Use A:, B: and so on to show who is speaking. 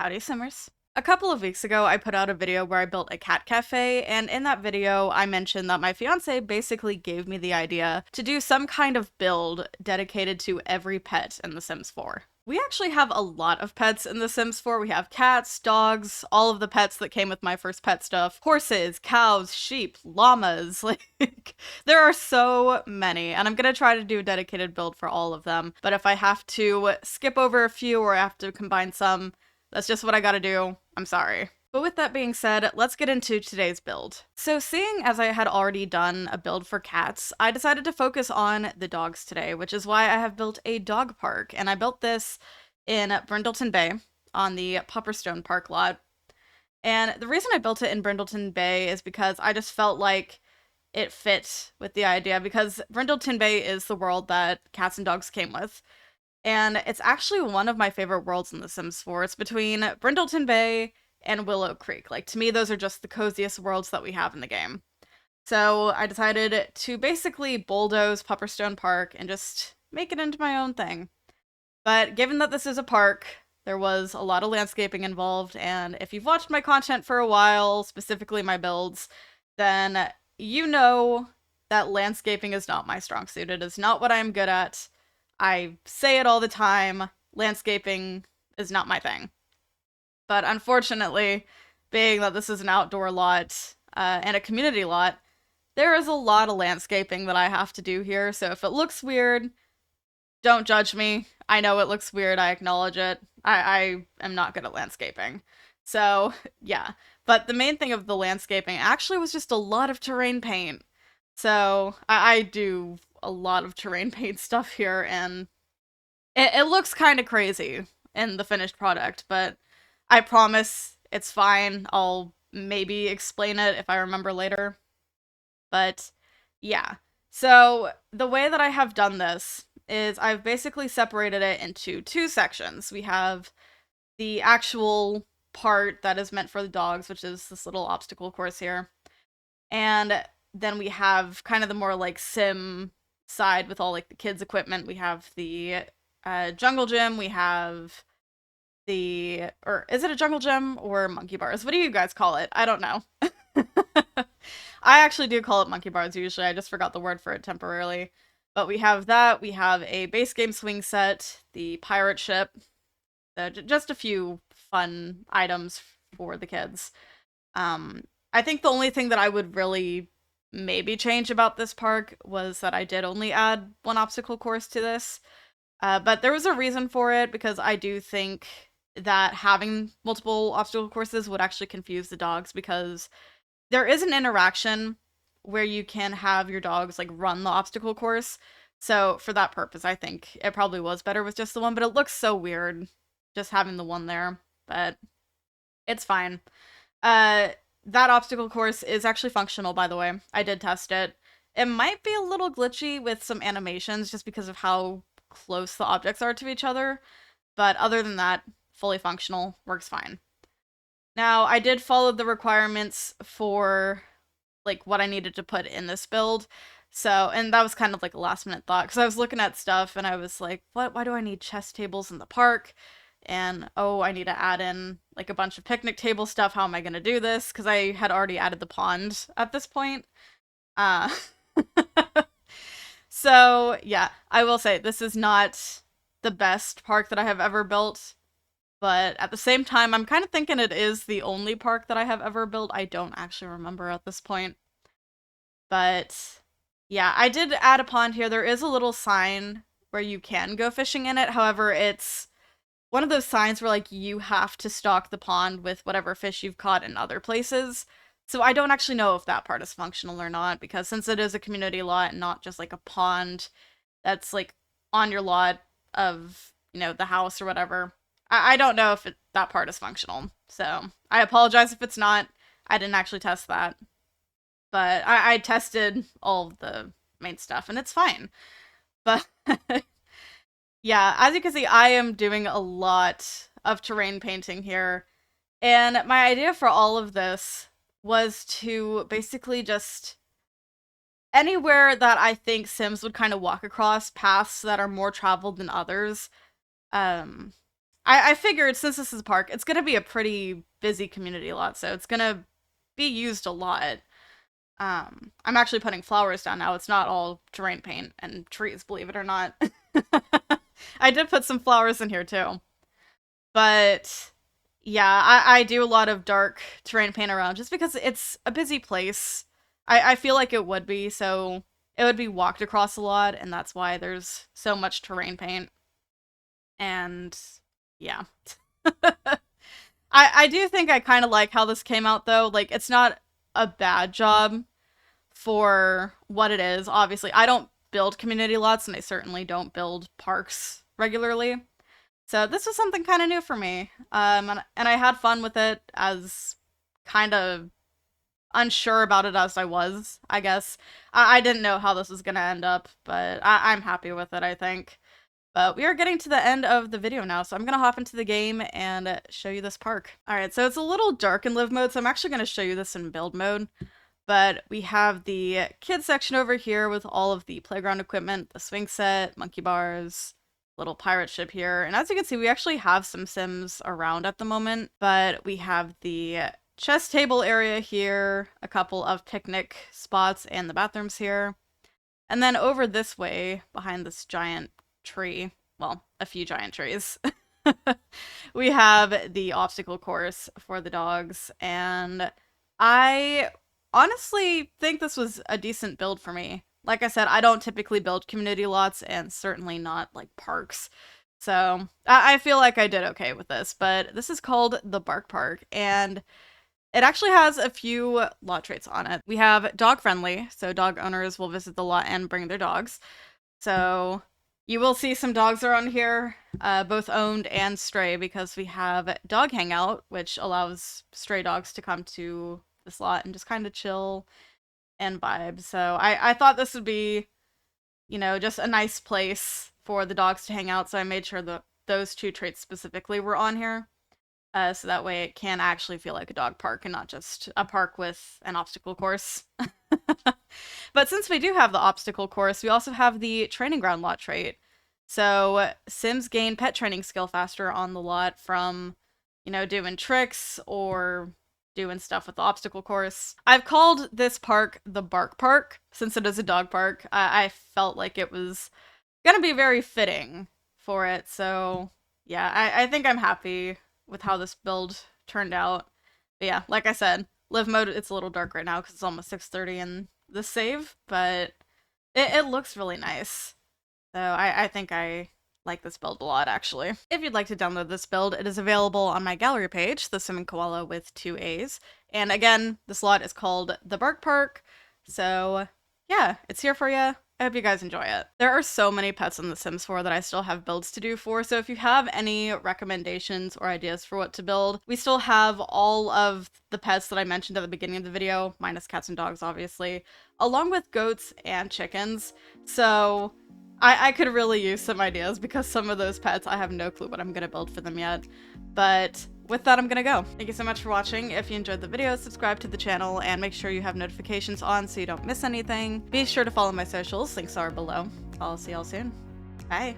A: Howdy Simmers. A couple of weeks ago, I put out a video where I built a cat cafe, and in that video, I mentioned that my fiance basically gave me the idea to do some kind of build dedicated to every pet in The Sims 4. We actually have a lot of pets in The Sims 4. We have cats, dogs, all of the pets that came with my first pet stuff, horses, cows, sheep, llamas, like, there are so many, and I'm gonna try to do a dedicated build for all of them, but if I have to skip over a few or I have to combine some, that's just what I gotta do. I'm sorry. But with that being said, let's get into today's build. So seeing as I had already done a build for cats, I decided to focus on the dogs today, which is why I have built a dog park. And I built this in Brindleton Bay on the Pupperstone Park lot. And the reason I built it in Brindleton Bay is because I just felt like it fit with the idea, because Brindleton Bay is the world that cats and dogs came with. And it's actually one of my favorite worlds in The Sims 4. It's between Brindleton Bay and Willow Creek. Like, to me, those are just the coziest worlds that we have in the game. So I decided to basically bulldoze Pupperstone Park and just make it into my own thing. But given that this is a park, there was a lot of landscaping involved, and if you've watched my content for a while, specifically my builds, then you know that landscaping is not my strong suit. It is not what I'm good at. I say it all the time, landscaping is not my thing. But unfortunately, being that this is an outdoor lot and a community lot, there is a lot of landscaping that I have to do here, so if it looks weird, don't judge me. I know it looks weird, I acknowledge it. I am not good at landscaping. So, yeah. But the main thing of the landscaping actually was just a lot of terrain paint. So, I do a lot of terrain paint stuff here, and it looks kind of crazy in the finished product, but I promise it's fine. I'll maybe explain it if I remember later. But yeah. So the way that I have done this is I've basically separated it into two sections. We have the actual part that is meant for the dogs, which is this little obstacle course here. And then we have kind of the more like sim side with all like the kids equipment. We have the jungle gym, we have or is it a jungle gym or monkey bars? What do you guys call it? I don't know. I actually do call it monkey bars usually. I just forgot the word for it temporarily. But we have that. We have a base game swing set, the pirate ship, just a few fun items for the kids. I think the only thing that I would really maybe change about this park was that I did only add one obstacle course to this. But there was a reason for it, because I do think that having multiple obstacle courses would actually confuse the dogs, because there is an interaction where you can have your dogs like run the obstacle course. So for that purpose, I think it probably was better with just the one, but it looks so weird just having the one there, but it's fine. That obstacle course is actually functional, by the way. I did test it. It might be a little glitchy with some animations just because of how close the objects are to each other, but other than that, fully functional, works fine. Now, I did follow the requirements for like what I needed to put in this build. So, and that was kind of like a last minute thought, because I was looking at stuff and I was like, why do I need chess tables in the park? And oh, I need to add in like a bunch of picnic table stuff. How am I going to do this? Because I had already added the pond at this point. Uh, so yeah, I will say this is not the best park that I have ever built. But at the same time, I'm kind of thinking it is the only park that I have ever built. I don't actually remember at this point. But yeah, I did add a pond here. There is a little sign where you can go fishing in it. However, it's one of those signs where like you have to stock the pond with whatever fish you've caught in other places. So I don't actually know if that part is functional or not, because since it is a community lot and not just like a pond that's like on your lot of, the house or whatever, I don't know if that part is functional, so I apologize if it's not. I didn't actually test that. But I tested all of the main stuff, and it's fine. But yeah, as you can see, I am doing a lot of terrain painting here. And my idea for all of this was to basically just anywhere that I think Sims would kind of walk across paths that are more traveled than others. Um, I figured since this is a park, it's gonna be a pretty busy community lot, so it's gonna be used a lot. I'm actually putting flowers down now. It's not all terrain paint and trees, believe it or not. I did put some flowers in here too. But yeah, I do a lot of dark terrain paint around just because it's a busy place. I feel like it would be, so it would be walked across a lot, and that's why there's so much terrain paint. And yeah. I do think I kind of like how this came out though. Like, it's not a bad job for what it is. Obviously, I don't build community lots, and I certainly don't build parks regularly. So this was something kind of new for me. And I had fun with it, as kind of unsure about it as I was, I guess. I didn't know how this was going to end up, but I'm happy with it, I think. But we are getting to the end of the video now, so I'm going to hop into the game and show you this park. Alright, so it's a little dark in live mode, so I'm actually going to show you this in build mode. But we have the kids section over here with all of the playground equipment, the swing set, monkey bars, little pirate ship here. And as you can see, we actually have some Sims around at the moment, but we have the chess table area here, a couple of picnic spots, and the bathrooms here. And then over this way, behind this giant tree, well, a few giant trees, we have the obstacle course for the dogs. And I honestly think this was a decent build for me. Like I said, I don't typically build community lots, and certainly not like parks. So I feel like I did okay with this, but this is called the Bark Park, and it actually has a few lot traits on it. We have dog friendly, so dog owners will visit the lot and bring their dogs. So you will see some dogs around here, both owned and stray, because we have dog hangout, which allows stray dogs to come to this lot and just kind of chill and vibe. So I thought this would be, you know, just a nice place for the dogs to hang out, so I made sure that those two traits specifically were on here. So that way it can actually feel like a dog park and not just a park with an obstacle course. But since we do have the obstacle course, we also have the training ground lot trait. So Sims gain pet training skill faster on the lot from, you know, doing tricks or doing stuff with the obstacle course. I've called this park the Bark Park since it is a dog park. I felt like it was gonna be very fitting for it. So yeah, I think I'm happy with how this build turned out. But yeah, like I said, live mode, it's a little dark right now because it's almost 6:30 in the save, but it looks really nice. So I think I like this build a lot, actually. If you'd like to download this build, it is available on my gallery page, TheSimmingKoalaa with 2 A's. And again, this lot is called the Bark Park. So yeah, it's here for you. I hope you guys enjoy it. There are so many pets in The Sims 4 that I still have builds to do for, so if you have any recommendations or ideas for what to build, we still have all of the pets that I mentioned at the beginning of the video, minus cats and dogs, obviously, along with goats and chickens. So I could really use some ideas because some of those pets, I have no clue what I'm gonna build for them yet. But with that, I'm gonna go. Thank you so much for watching. If you enjoyed the video, subscribe to the channel and make sure you have notifications on so you don't miss anything. Be sure to follow my socials, links are below. I'll see y'all soon. Bye.